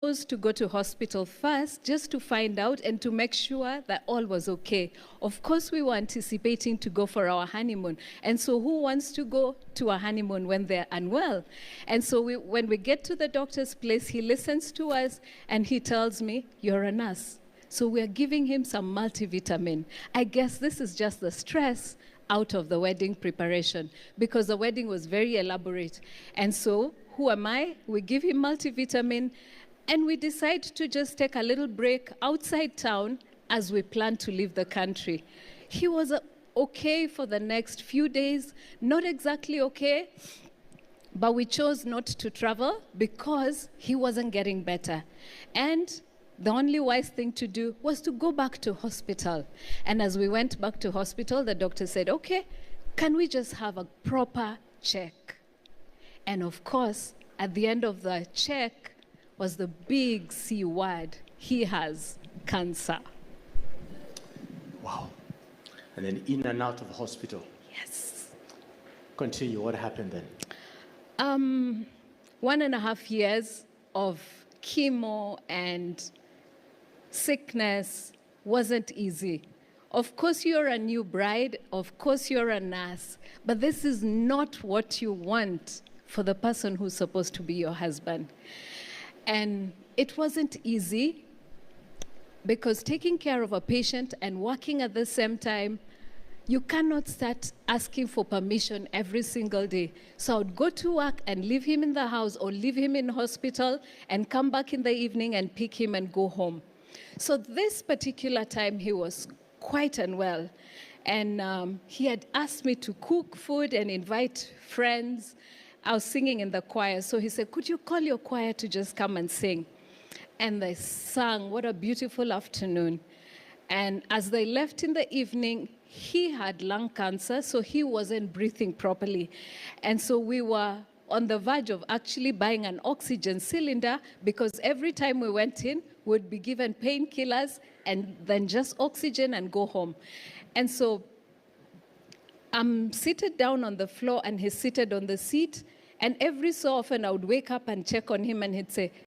chose to go to hospital first just to find out and to make sure that all was okay. Of course, we were anticipating to go for our honeymoon. And so who wants to go to a honeymoon when they're unwell? And so when we get to the doctor's place, he listens to us and he tells me, "You're a nurse." So we're giving him some multivitamin. I guess this is just the stress out of the wedding preparation because the wedding was very elaborate. And so who am I? We give him multivitamin. And we decide to just take a little break outside town as we plan to leave the country. He was okay for the next few days, not exactly okay, but we chose not to travel because he wasn't getting better. And the only wise thing to do was to go back to hospital. And as we went back to hospital, the doctor said, "Okay, can we just have a proper check?" And of course, at the end of the check, was the big C word. He has cancer. Wow. And then in and out of the hospital. Yes. Continue. What happened then? 1.5 years of chemo and sickness wasn't easy. Of course, you're a new bride. Of course, you're a nurse. But this is not what you want for the person who's supposed to be your husband. And it wasn't easy because taking care of a patient and working at the same time, you cannot start asking for permission every single day. So I would go to work and leave him in the house or leave him in hospital and come back in the evening and pick him and go home. So this particular time he was quite unwell. And he had asked me to cook food and invite friends. I was singing in the choir, so he said, "Could you call your choir to just come and sing?" And they sang. What a beautiful afternoon. And as they left in the evening, he had lung cancer, so he wasn't breathing properly. And so we were on the verge of actually buying an oxygen cylinder because every time we went in, we'd be given painkillers and then just oxygen and go home. And so I'm seated down on the floor and he's seated on the seat. And every so often I would wake up and check on him and he'd say,